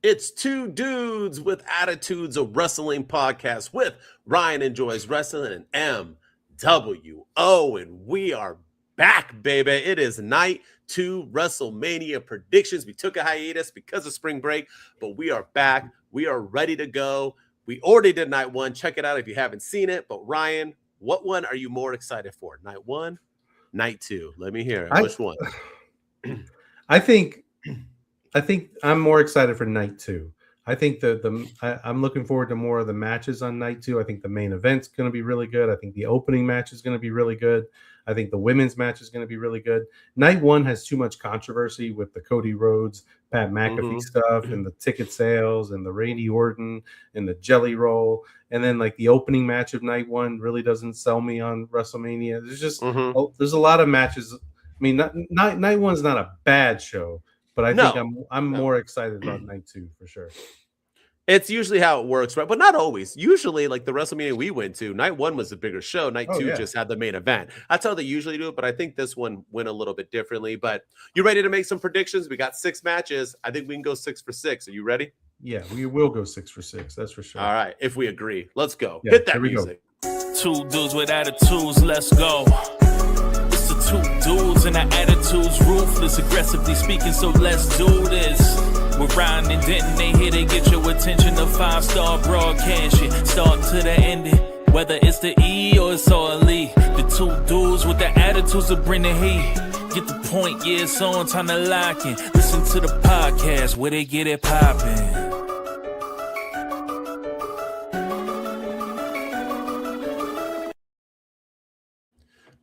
It's two dudes with attitudes, a wrestling podcast with Ryan Enjoys Wrestling and MWO. And we are back, baby. It is night two WrestleMania predictions. We took a hiatus because of spring break, but we are back. We are ready to go. We already did night one. Check it out if you haven't seen it. But Ryan, what one are you more excited for? Night one, night two? Let me hear it. Which one? I think I'm more excited for night two. I think I'm looking forward to more of the matches on night two. I think the main event's going to be really good. I think the opening match is going to be really good. I think the women's match is going to be really good. Night one has too much controversy with the Cody Rhodes, Pat McAfee stuff, and the ticket sales, and the Randy Orton, and the Jelly Roll, and then like the opening match of night one really doesn't sell me on WrestleMania. There's just there's a lot of matches. I mean, night one's not a bad show. But I think I'm more excited about night two for sure. It's usually how it works, right? But not always. Usually, like the WrestleMania we went to, night one was the bigger show. Night two just had the main event. That's how they usually do it. But I think this one went a little bit differently. But you ready to make some predictions? We got 6 matches. I think we can go 6 for 6. Are you ready? Yeah, we will go 6 for 6. That's for sure. All right. If we agree, let's go. Hit that music. Two dudes with attitudes. Let's go. Two dudes and our attitudes ruthless, aggressively speaking, so let's do this. We're Ryan and Denton, they here to get your attention. The 5-star broadcast shit, start to the ending. Whether it's the E or it's all E, the two dudes with the attitudes that bring the heat. Get the point, yeah, it's on, time to lock in. Listen to the podcast where they get it poppin'.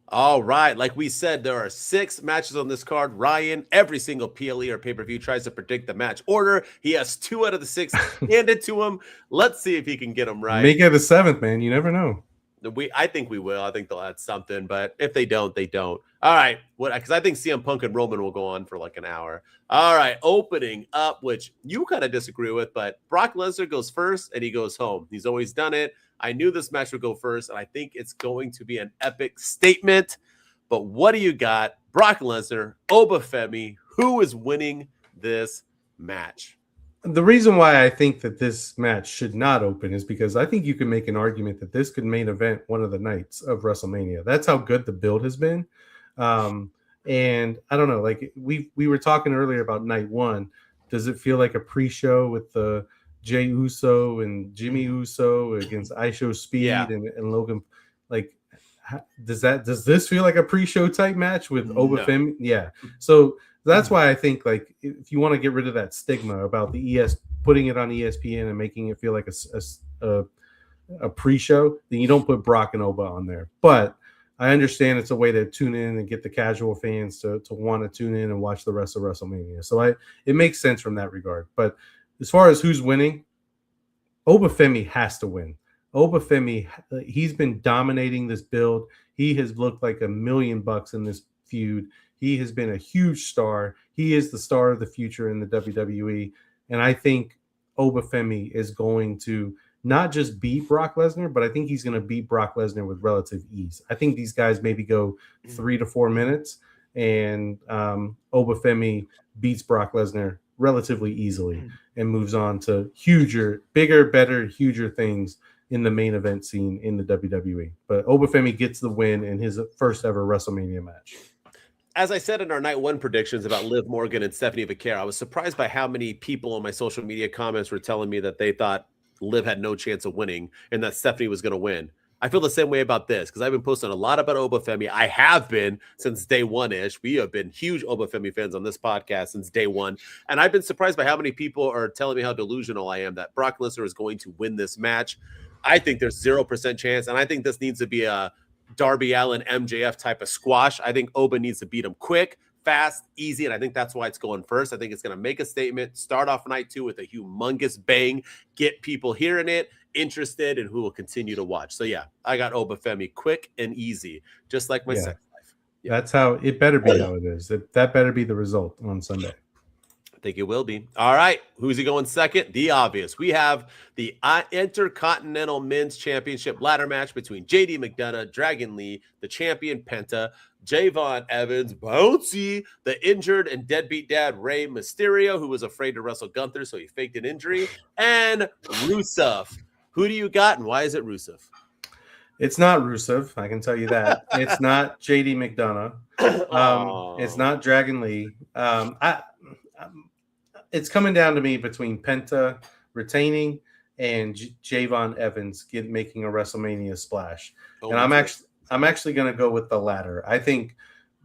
All right. Like we said, there are 6 matches on this card. Ryan, every single PLE or pay-per-view tries to predict the match order. He has 2 out of the 6 handed to him. Let's see if he can get them right. Make it the 7th, man. You never know. I think we will. I think they'll add something, but if they don't, they don't. All right. Because I think CM Punk and Roman will go on for like an hour. All right. Opening up, which you kind of disagree with, but Brock Lesnar goes first and he goes home. He's always done it. I knew this match would go first, and I think it's going to be an epic statement. But what do you got? Brock Lesnar, Obafemi, who is winning this match? The reason why I think that this match should not open is because I think you can make an argument that this could main event one of the nights of WrestleMania. That's how good the build has been. And I don't know, like we were talking earlier about night one. Does it feel like a pre-show with the Jey Uso and Jimmy Uso against ISO Speed and Logan? Like, does this feel like a pre-show type match with Obafemi? Yeah. So that's why I think, like, if you want to get rid of that stigma about the putting it on ESPN and making it feel like a pre-show, then you don't put Brock and Oba on there. But I understand it's a way to tune in and get the casual fans to want to tune in and watch the rest of WrestleMania. So it makes sense from that regard. But as far as who's winning, Obafemi has to win. Obafemi, he's been dominating this build. He has looked like $1 million in this feud. He has been a huge star. He is the star of the future in the WWE. And I think Obafemi is going to not just beat Brock Lesnar, but I think he's going to beat Brock Lesnar with relative ease. I think these guys maybe go 3 to 4 minutes, and Obafemi beats Brock Lesnar relatively easily and moves on to bigger, better, huger things in the main event scene in the WWE. But Obafemi gets the win in his first ever WrestleMania match. As I said in our night one predictions about Liv Morgan and Stephanie Vaquera, I was surprised by how many people on my social media comments were telling me that they thought Liv had no chance of winning and that Stephanie was going to win. I feel the same way about this because I've been posting a lot about Obafemi. I have been since day one-ish. We have been huge Obafemi fans on this podcast since day one. And I've been surprised by how many people are telling me how delusional I am that Brock Lesnar is going to win this match. I think there's 0% chance. And I think this needs to be a Darby Allin MJF type of squash. I think Oba needs to beat him quick, fast, easy. And I think that's why it's going first. I think it's going to make a statement, start off night two with a humongous bang, get people hearing it, interested, and who will continue to watch. So yeah, I got Obafemi quick and easy, just like my sex life. Yeah. That's how it better be. How it is. That better be the result on Sunday. think it will be. All right. Who's he going second? The obvious. We have the Intercontinental Men's Championship ladder match between JD McDonough, Dragon Lee, the champion Penta, Javon Evans, Bouncy, the injured and deadbeat dad Rey Mysterio, who was afraid to wrestle Gunther, so he faked an injury, and Rusev. Who do you got, and why is it Rusev? It's not Rusev, I can tell you that. It's not JD McDonough. It's not Dragon Lee. It's coming down to me between Penta retaining and Javon Evans making a WrestleMania splash. And I'm actually going to go with the latter. I think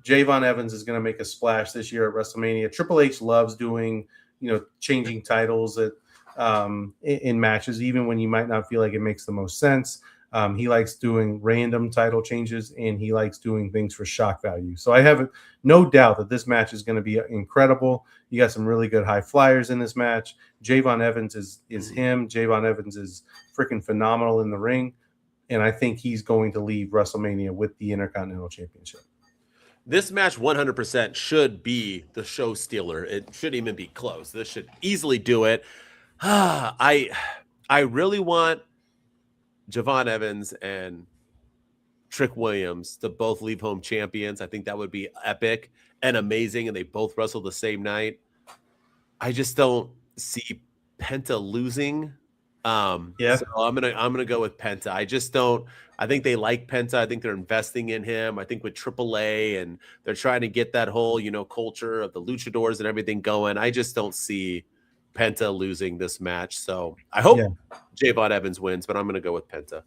Javon Evans is going to make a splash this year at WrestleMania. Triple H loves doing, changing titles in matches, even when you might not feel like it makes the most sense. He likes doing random title changes, and he likes doing things for shock value. So I have no doubt that this match is going to be incredible. You got some really good high flyers in this match. Javon Evans is him. Javon Evans is freaking phenomenal in the ring, and I think he's going to leave WrestleMania with the Intercontinental Championship. This match 100% should be the show stealer. It shouldn't even be close. This should easily do it. I really want Javon Evans and Trick Williams to both leave home champions. I think that would be epic and amazing, and they both wrestle the same night. I just don't see Penta losing. So I'm gonna go with Penta. I just don't. I think they like Penta. I think they're investing in him. I think with AAA, and they're trying to get that whole culture of the luchadors and everything going. I just don't see Penta losing this match. So I hope Javon Evans wins, but I'm going to go with Penta.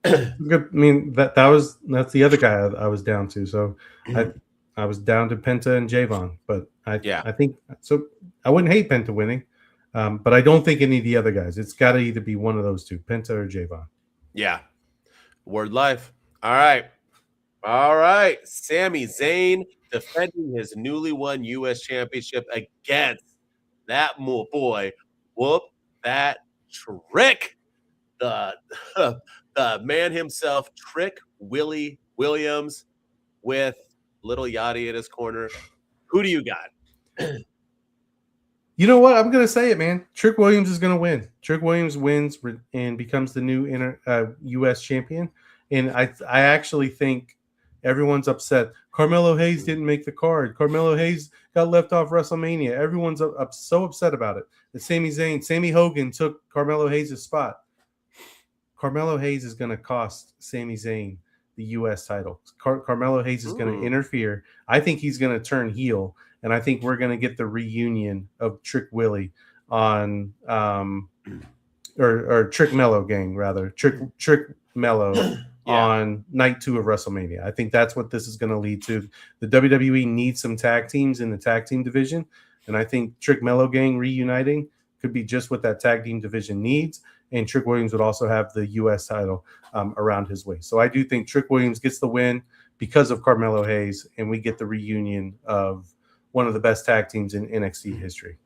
I mean, that's the other guy I was down to. So I was down to Penta and Javon, but I think so. I wouldn't hate Penta winning, but I don't think any of the other guys. It's got to either be one of those two, Penta or Javon. Yeah. Word life. All right. Sami Zayn defending his newly won U.S. Championship against that boy, whoop that Trick, the man himself, Trick Willie Williams, with little Yachty in his corner. Who do you got? You know what? I'm going to say it, man. Trick Williams is going to win. Trick Williams wins and becomes the new U.S. champion. And I actually think everyone's upset. Carmelo Hayes didn't make the card. Carmelo Hayes got left off WrestleMania. Everyone's so upset about it. That Sammy Hogan took Carmelo Hayes' spot. Carmelo Hayes is going to cost Sami Zayn the U.S. title. Carmelo Hayes is going to interfere. I think he's going to turn heel, and I think we're going to get the reunion of Trick Willie on or Trick Mello gang rather. Trick Mello. On night 2 of WrestleMania. I think that's what this is going to lead to. The WWE needs some tag teams in the tag team division, and I think Trick Mello Gang reuniting could be just what that tag team division needs, and Trick Williams would also have the U.S. title around his waist. So I do think Trick Williams gets the win because of Carmelo Hayes, and we get the reunion of one of the best tag teams in NXT history.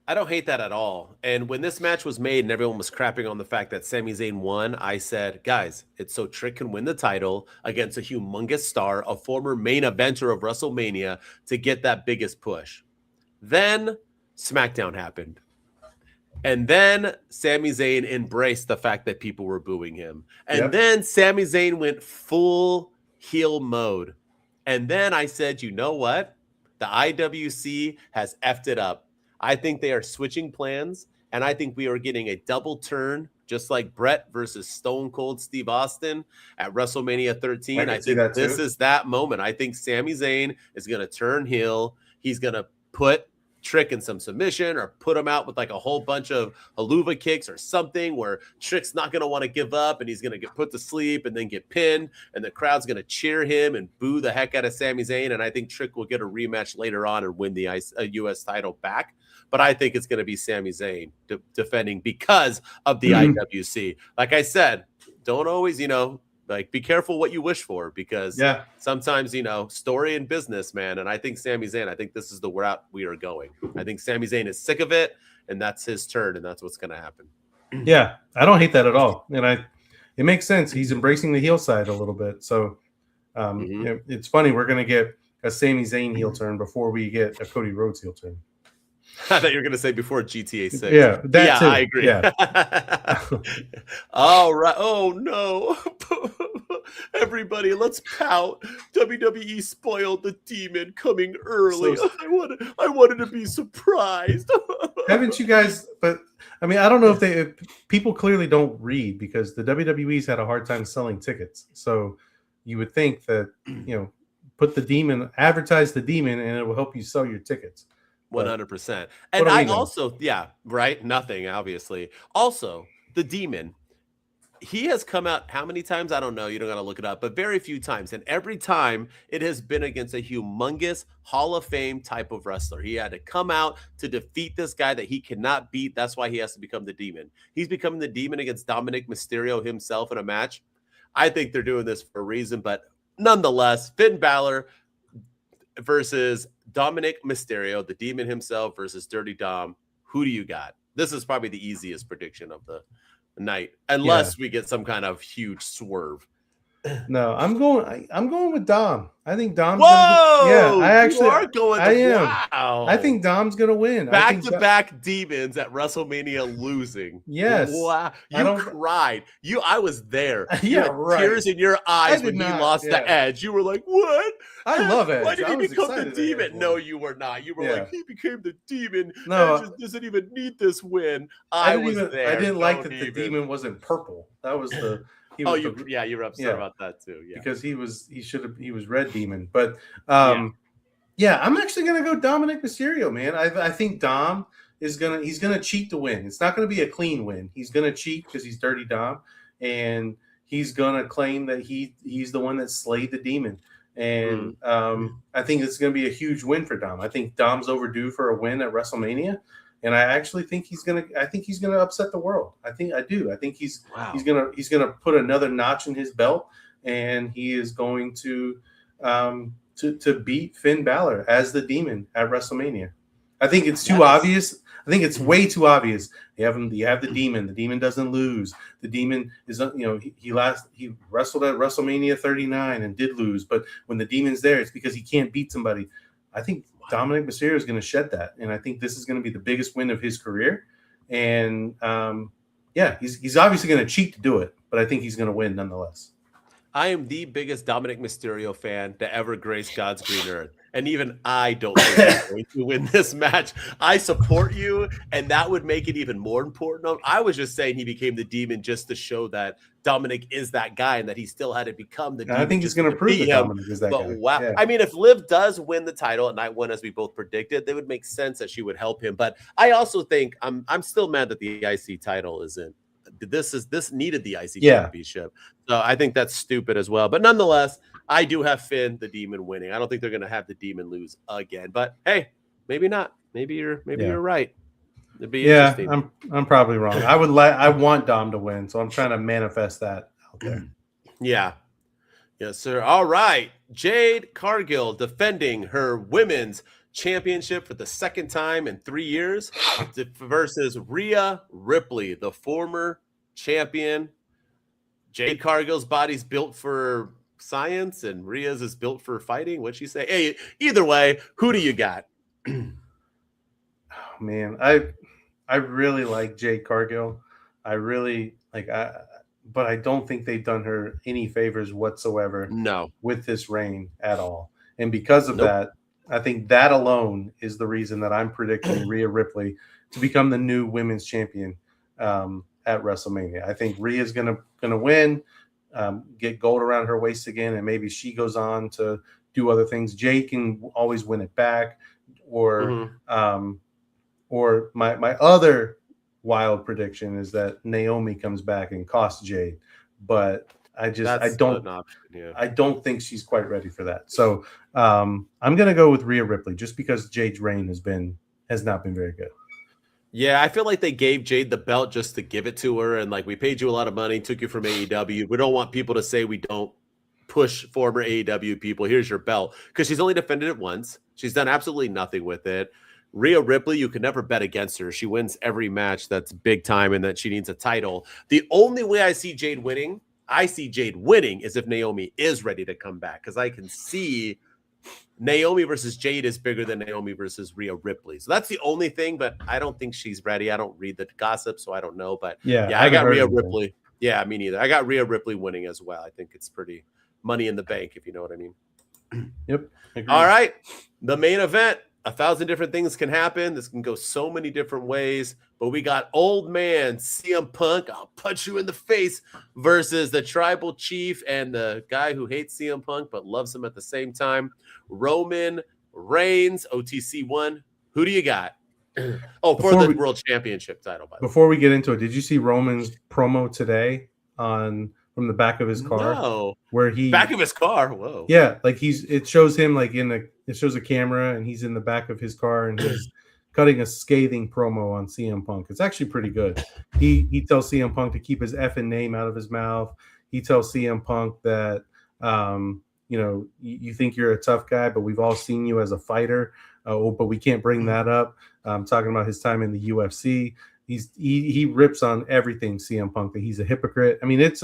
I don't hate that at all. And when this match was made and everyone was crapping on the fact that Sami Zayn won, I said, guys, it's so Trick can win the title against a humongous star, a former main eventer of WrestleMania, to get that biggest push. Then SmackDown happened. And then Sami Zayn embraced the fact that people were booing him. And then Sami Zayn went full heel mode. And then I said, you know what? The IWC has effed it up. I think they are switching plans, and I think we are getting a double turn, just like Brett versus Stone Cold Steve Austin at WrestleMania 13. I think this is that moment. I think Sami Zayn is going to turn heel. He's going to put Trick in some submission or put him out with like a whole bunch of haluva kicks or something where Trick's not going to want to give up and he's going to get put to sleep and then get pinned, and the crowd's going to cheer him and boo the heck out of Sami Zayn. And I think Trick will get a rematch later on and win the U.S. title back. But I think it's going to be Sami Zayn defending because of the IWC. Like I said, don't always, be careful what you wish for, because sometimes, story and business, man. And I think Sami Zayn, I think this is the route we are going. I think Sami Zayn is sick of it, and that's his turn, and that's what's going to happen. Yeah, I don't hate that at all. And it makes sense. He's embracing the heel side a little bit. So it's funny. We're going to get a Sami Zayn heel turn before we get a Cody Rhodes heel turn. I thought you were going to say before GTA 6. Yeah, that too. I agree. Yeah. All right. Oh no. Everybody, let's pout. WWE spoiled the demon coming early. So- I wanted to be surprised. Haven't you guys? But I mean, I don't know if people clearly don't read because the WWE's had a hard time selling tickets. So you would think that put the demon, advertise the demon, and it will help you sell your tickets. 100%. And I also, right? Nothing, obviously. Also, the demon, he has come out how many times? I don't know. You don't got to look it up, but very few times. And every time it has been against a humongous Hall of Fame type of wrestler. He had to come out to defeat this guy that he cannot beat. That's why he has to become the demon. He's becoming the demon against Dominic Mysterio himself in a match. I think they're doing this for a reason, but nonetheless, Finn Balor versus Dominic Mysterio, the demon himself versus Dirty Dom. Who do you got? This is probably the easiest prediction of the night, unless we get some kind of huge swerve. No, I'm going with Dom. I think Dom's Whoa! I are going. I am. Wow. I think Dom's gonna win. Back-to-back demons at WrestleMania losing. Yes. Wow. You cried. I was there. Yeah, right. Tears in your eyes when he lost the Edge. You were like, "What? I love Edge. Why did he become the demon?" No, you were not. You were like, "He became the demon. No, Edge doesn't even need this win." I didn't like that the demon wasn't purple. That was the. You were upset about that too. Yeah, because he was Red Demon. But I'm actually gonna go Dominic Mysterio, man. I think Dom he's gonna cheat to win. It's not gonna be a clean win. He's gonna cheat because he's Dirty Dom, and he's gonna claim that he's the one that slayed the demon. And I think it's gonna be a huge win for Dom. I think Dom's overdue for a win at WrestleMania. And I actually think he's gonna upset the world. I think he's gonna put another notch in his belt, and he is going to beat Finn Balor as the demon at WrestleMania. I think it's too obvious. I think it's way too obvious. You have the demon. The demon doesn't lose. The demon is he wrestled at WrestleMania 39 and did lose, but when the demon's there, it's because he can't beat somebody. I think Dominic Mysterio is going to shed that, and I think this is going to be the biggest win of his career. And he's obviously going to cheat to do it, but I think he's going to win nonetheless. I am the biggest Dominic Mysterio fan to ever grace God's green earth, and even I don't think he's going to win this match. I support you, and that would make it even more important. I was just saying he became the demon just to show that Dominic is that guy and that he still had to become the demon. I think he's going to prove that Dominic is that guy. Wow. Yeah. I mean, if Liv does win the title at night one, as we both predicted, it would make sense that she would help him. But I also think I'm still mad that the IC title isn't. This needed the IC championship. So I think that's stupid as well. But nonetheless, I do have Finn, the demon, winning. I don't think they're going to have the demon lose again. But hey, maybe not. Maybe you're right. It'd be interesting. I'm probably wrong. I want Dom to win, so I'm trying to manifest that out there. Yeah. Yes, sir. All right. Jade Cargill defending her women's championship for the second time in 3 years versus Rhea Ripley, the former champion. Jade Cargill's body's built for science and Rhea's is built for fighting. What'd she say? Hey, either way, who do you got? Oh, man, I really like Jade Cargill. I really but I don't think they've done her any favors whatsoever. No, with this reign at all. And because of that, I think that alone is the reason that I'm predicting Rhea Ripley to become the new women's champion at WrestleMania. I think Rhea's gonna win, get gold around her waist again, and maybe she goes on to do other things. Jade can always win it back, or my other wild prediction is that Naomi comes back and costs Jade, but I don't think she's quite ready for that. So I'm gonna go with Rhea Ripley just because Jade's reign has not been very good. Yeah, I feel like they gave Jade the belt just to give it to her, and we paid you a lot of money, took you from AEW. We don't want people to say we don't push former AEW people. Here's your belt, because she's only defended it once. She's done absolutely nothing with it. Rhea Ripley, you can never bet against her. She wins every match that's big time, and that she needs a title. The only way I see Jade winning is if Naomi is ready to come back, because I can see Naomi versus Jade is bigger than Naomi versus Rhea Ripley. So that's the only thing, but I don't think she's ready. I don't read the gossip, so I don't know. But Yeah, I got Rhea anything. Ripley. Yeah, me neither. I got Rhea Ripley winning as well. I think it's pretty money in the bank, if you know what I mean. Yep. Agreed. All right. The main event. 1,000 different things can happen. This can go so many different ways. But we got old man CM Punk, I'll punch you in the face, versus the tribal chief and the guy who hates CM Punk but loves him at the same time, Roman Reigns, OTC1. Who do you got? Oh, for the world championship title, by the way. Before we get into it, did you see Roman's promo today from the back of his car? No. Where he back of his car. Whoa. Yeah, like it shows him like it shows a camera and he's in the back of his car and he's cutting a scathing promo on CM Punk. It's actually pretty good. He tells CM Punk to keep his effing name out of his mouth. He tells CM Punk that you think you're a tough guy, but we've all seen you as a fighter. But we can't bring that up. Talking about his time in the UFC. He rips on everything CM Punk, that he's a hypocrite. I mean, it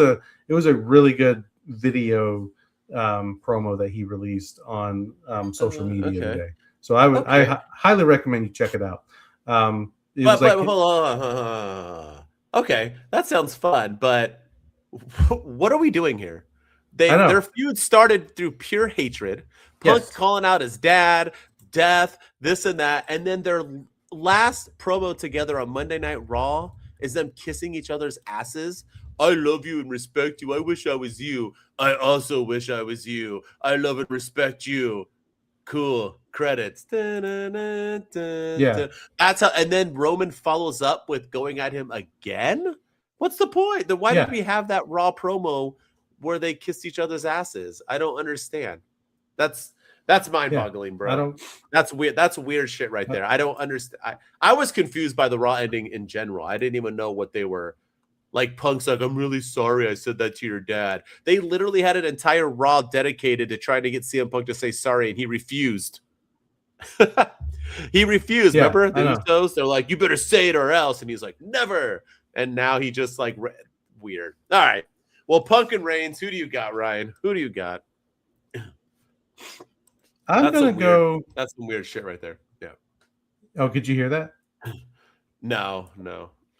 was a really good video promo that he released on social media today. So I highly recommend you check it out. Hold on. Okay, that sounds fun, but what are we doing here? Their feud started through pure hatred. Punk calling out his dad, death, this and that, and then their last promo together on Monday Night Raw is them kissing each other's asses. I love you and respect you. I wish I was you. I also wish I was you. I love and respect you. Cool. Credits. Yeah. That's how. And then Roman follows up with going at him again. What's the point? Then why did we have that Raw promo where they kissed each other's asses? I don't understand. That's mind-boggling, bro. That's weird. That's weird shit right there. I don't understand. I was confused by the Raw ending in general. I didn't even know what they were. Like, Punk's like, I'm really sorry I said that to your dad. They literally had an entire Raw dedicated to trying to get CM Punk to say sorry, and he refused. He refused. Remember the Usos? They're like, you better say it or else. And he's like, never. And now he just like weird. All right. Well, Punk and Reigns, who do you got, Ryan? Who do you got? I'm going to go. That's some weird shit right there. Yeah. Oh, could you hear that? No.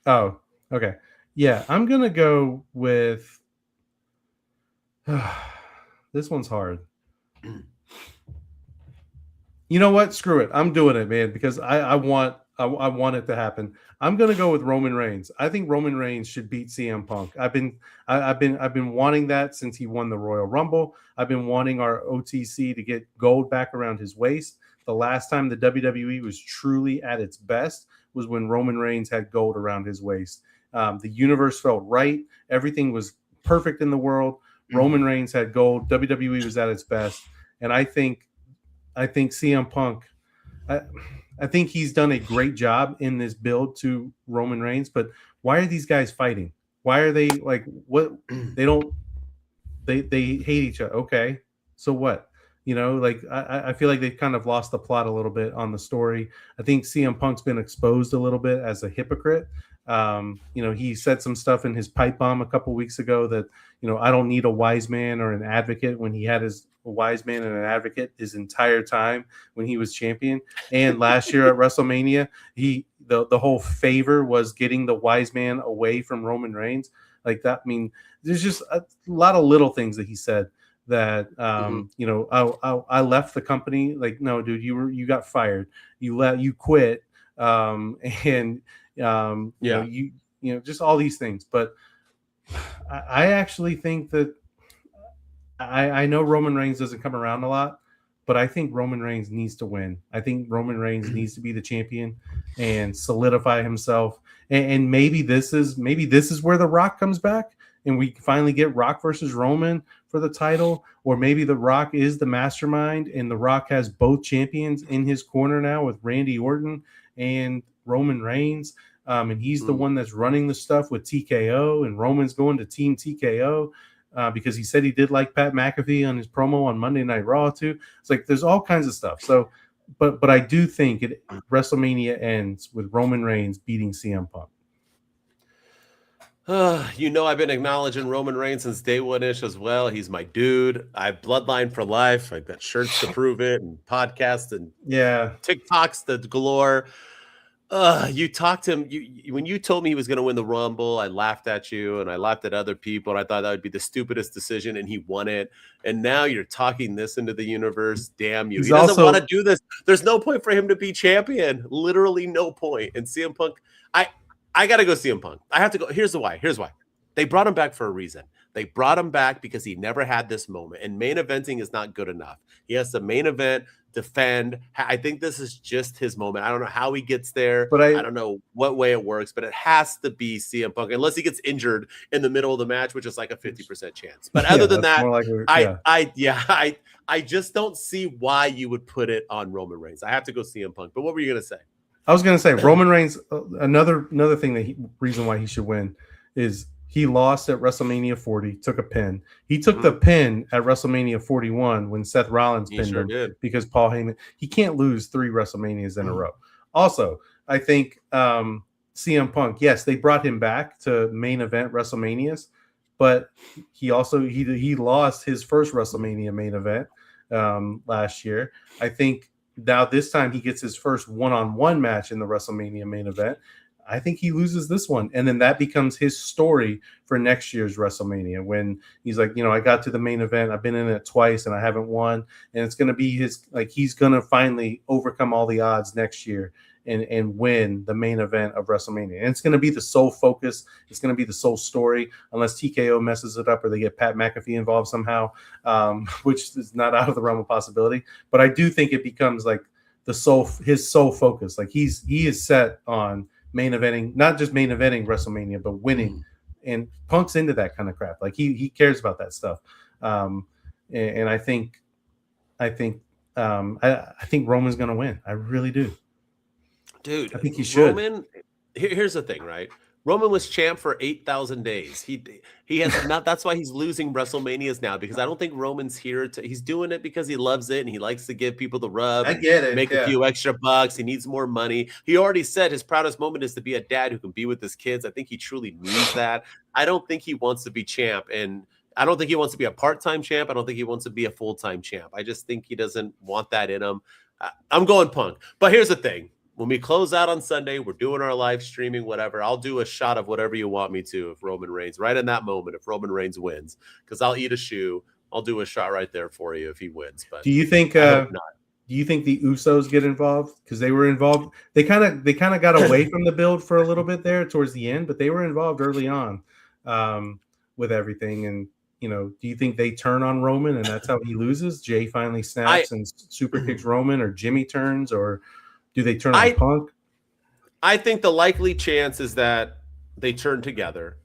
Oh, okay. Yeah, I'm going to go with. This one's hard. You know what? Screw it. I'm doing it, man, because I want it to happen. I'm going to go with Roman Reigns. I think Roman Reigns should beat CM Punk. I've been wanting that since he won the Royal Rumble. I've been wanting our OTC to get gold back around his waist. The last time the WWE was truly at its best was when Roman Reigns had gold around his waist. The universe felt right. Everything was perfect in the world. Roman Reigns had gold. WWE was at its best. And I think CM Punk, I think he's done a great job in this build to Roman Reigns, but why are these guys fighting? Why are they like, what? They hate each other. Okay. So what? Like I feel like they've kind of lost the plot a little bit on the story. I think CM Punk's been exposed a little bit as a hypocrite. He said some stuff in his pipe bomb a couple weeks ago that, I don't need a wise man or an advocate, when he had a wise man and an advocate his entire time when he was champion. And last year at WrestleMania, the whole favor was getting the wise man away from Roman Reigns. Like that. I mean, there's just a lot of little things that he said that, I left the company. Like, no, dude, you got fired. You quit. Just all these things. But I actually think that I know Roman Reigns doesn't come around a lot, but I think Roman Reigns needs to win. I think Roman Reigns needs to be the champion and solidify himself. And maybe this is where The Rock comes back and we finally get Rock versus Roman for the title, or maybe The Rock is the mastermind and The Rock has both champions in his corner now with Randy Orton and Roman Reigns. And he's the one that's running the stuff with TKO, and Roman's going to Team TKO because he said he did like Pat McAfee on his promo on Monday Night Raw too. It's like there's all kinds of stuff. So, but I do think WrestleMania ends with Roman Reigns beating CM Punk. I've been acknowledging Roman Reigns since day one-ish as well. He's my dude. I have bloodline for life. I've got shirts to prove it, and podcasts and TikToks the galore. You talked to him. When you told me he was going to win the Rumble, I laughed at you and I laughed at other people. And I thought that would be the stupidest decision, and he won it. And now you're talking this into the universe. Damn you! He doesn't want to do this. There's no point for him to be champion. Literally no point. And CM Punk, I got to go CM Punk. I have to go. Here's why. They brought him back for a reason. They brought him back because he never had this moment. And main eventing is not good enough. He has to main event, defend. I think this is just his moment. I don't know how he gets there. But I don't know what way it works, but it has to be CM Punk unless he gets injured in the middle of the match, which is like a 50% chance. But other than that, I just don't see why you would put it on Roman Reigns. I have to go CM Punk. But what were you going to say? I was going to say Roman Reigns. Another thing reason why he should win is he lost at WrestleMania 40, took a pin. He took the pin at WrestleMania 41 when Seth Rollins pinned him because Paul Heyman. He can't lose 3 WrestleManias in a row. Also, I think CM Punk. Yes, they brought him back to main event WrestleManias, but he lost his first WrestleMania main event last year. I think. Now, this time he gets his first one-on-one match in the WrestleMania main event. I think he loses this one. And then that becomes his story for next year's WrestleMania when he's like, I got to the main event. I've been in it twice and I haven't won. And it's going to be he's going to finally overcome all the odds next year and win the main event of WrestleMania. And it's going to be the sole focus. It's going to be the sole story unless TKO messes it up or they get Pat McAfee involved somehow, which is not out of the realm of possibility. But I do think it becomes like his sole focus. Like he is set on main eventing, not just main eventing WrestleMania, but winning. And Punk's into that kind of crap. Like he cares about that stuff. And I think Roman's going to win. I really do. Dude, I think he should. Roman, here's the thing, right? Roman was champ for 8,000 days. He has not. That's why he's losing WrestleManias now, because I don't think Roman's here he's doing it because he loves it and he likes to give people the rub. I get it. Make a few extra bucks. He needs more money. He already said his proudest moment is to be a dad who can be with his kids. I think he truly means that. I don't think he wants to be champ, and I don't think he wants to be a part-time champ. I don't think he wants to be a full-time champ. I just think he doesn't want that in him. I'm going Punk. But here's the thing. When we close out on Sunday, we're doing our live streaming, whatever. I'll do a shot of whatever you want me to if Roman Reigns, right in that moment, if Roman Reigns wins, because I'll eat a shoe. I'll do a shot right there for you if he wins. But do you think the Usos get involved? Because they were involved. They kind of got away from the build for a little bit there towards the end, but they were involved early on with everything. And do you think they turn on Roman and that's how he loses? Jay finally snaps and super kicks Roman, or Jimmy turns, or do they turn on Punk? I think the likely chance is that they turn together.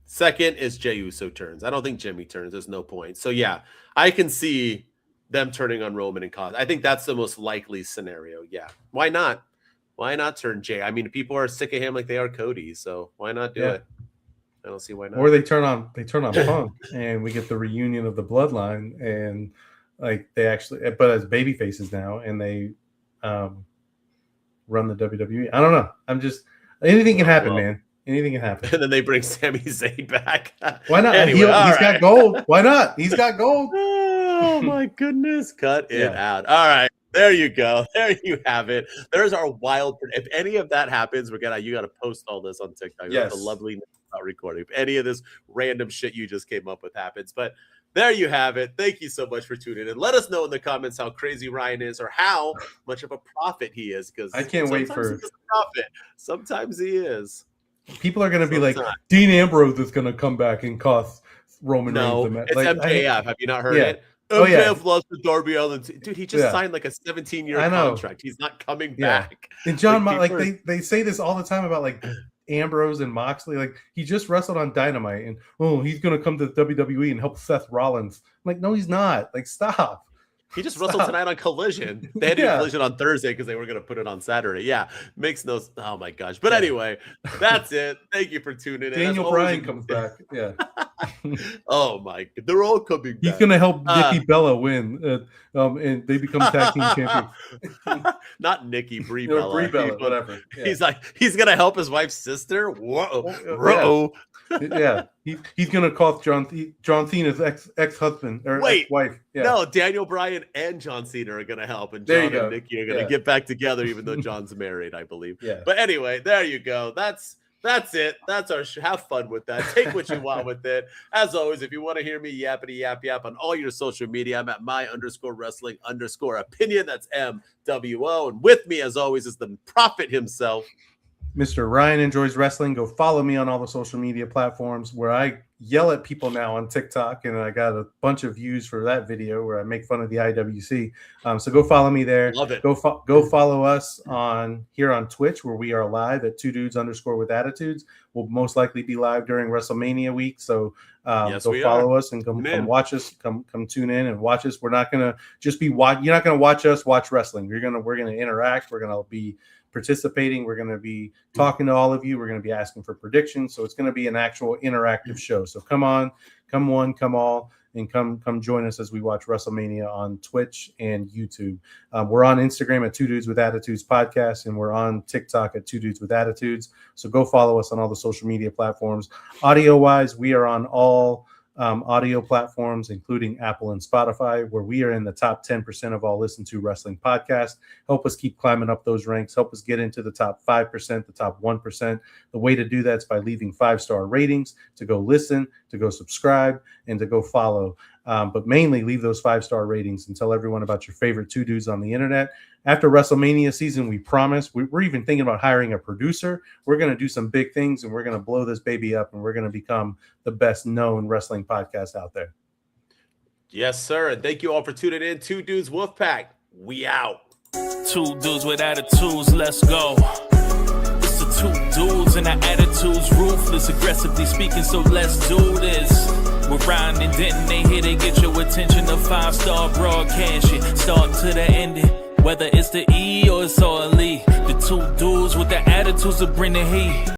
Second is Jey Uso turns. I don't think Jimmy turns. There's no point. So, yeah, I can see them turning on Roman and cause. I think that's the most likely scenario. Yeah. Why not? Why not turn Jay? I mean, people are sick of him like they are Cody. So why not do it? I don't see why not. Or they turn on Punk and we get the reunion of the bloodline, and like they actually, but as baby faces now, and they run the WWE. I don't know. Anything can happen, man. Anything can happen. And then they bring Sami Zayn back. Why not? Anyway, he's got gold. Why not? He's got gold. Oh my goodness. Cut it out. All right. There you go. There you have it. There's our wild. If any of that happens, you got to post all this on TikTok. Yes. The lovely recording. If any of this random shit you just came up with happens, but there you have it. Thank you so much for tuning in. Let us know in the comments how crazy Ryan is, or how much of a prophet he is. Because I can't wait for he's a prophet. Sometimes he is. People are going to be like, Dean Ambrose is going to come back and cost Roman Reigns the match. It's MJF. Have you not heard it? MJF lost to Darby Allin. Dude, he just signed like a 17-year contract. He's not coming back. And John, they say this all the time about like Ambrose and Moxley. Like, he just wrestled on Dynamite, and he's gonna come to the WWE and help Seth Rollins. I'm like, no, he's not. Like, stop. He just wrestled tonight on Collision. They had a Collision on Thursday because they were going to put it on Saturday. Yeah, makes no. Oh my gosh! But anyway, that's it. Thank you for tuning in. Daniel Bryan comes back. Yeah. Oh my! They're all coming back. He's going to help Nikki Bella win, and they become tag team champions. Not Nikki, Brie Bella. Brie Bella, whatever. Yeah. He's going to help his wife's sister. Whoa. Yeah, he's gonna call John Cena's ex-husband or ex-wife. Yeah. No, Daniel Bryan and John Cena are gonna help, and There you John and go. Nikki are gonna get back together, even though John's married, I believe. Yeah. But anyway, there you go. That's it. That's our have fun with that. Take what you want with it. As always, if you want to hear me yappity yap on all your social media, I'm at my_wrestling_opinion. That's MWO. And with me, as always, is the prophet himself, Mr. Ryan Enjoys Wrestling. Go follow me on all the social media platforms where I yell at people now on TikTok, and I got a bunch of views for that video where I make fun of the IWC. So go follow me there. Love it. Go follow us here on Twitch, where we are live at 2dudes_with-attitudes. We'll most likely be live during WrestleMania week. So go follow us and come watch us. Come tune in and watch us. We're not gonna just be watch. You're not gonna watch us watch wrestling. We're gonna interact. We're gonna be participating. We're going to be talking to all of you. We're going to be asking for predictions. So it's going to be an actual interactive show. So come on, come one, come all, and come join us as we watch WrestleMania on Twitch and YouTube. We're on Instagram at 2dudes_with-attitudes podcast, and we're on TikTok at 2dudes_with-attitudes. So go follow us on all the social media platforms. Audio wise, we are on all audio platforms, including Apple and Spotify, where we are in the top 10% of all listened to wrestling podcasts. Help us keep climbing up those ranks. Help us get into the top 5%, the top 1%. The way to do that is by leaving 5-star ratings, to go listen, to go subscribe, and to go follow. But mainly leave those 5-star ratings and tell everyone about your favorite two dudes on the internet. After WrestleMania season, we promise, we're even thinking about hiring a producer. We're going to do some big things, and we're going to blow this baby up, and we're going to become the best known wrestling podcast out there. Yes, sir. And thank you all for tuning in. 2 Dudes Wolfpack. We out. 2 dudes with attitudes, let's go. It's the 2 dudes and our attitudes, ruthless, aggressively speaking, so let's do this. We're Ryan and Denton, they here to get your attention. A 5-star broadcast, start to the ending. Whether it's the E or it's all E, the 2 dudes with the attitudes that bring the heat.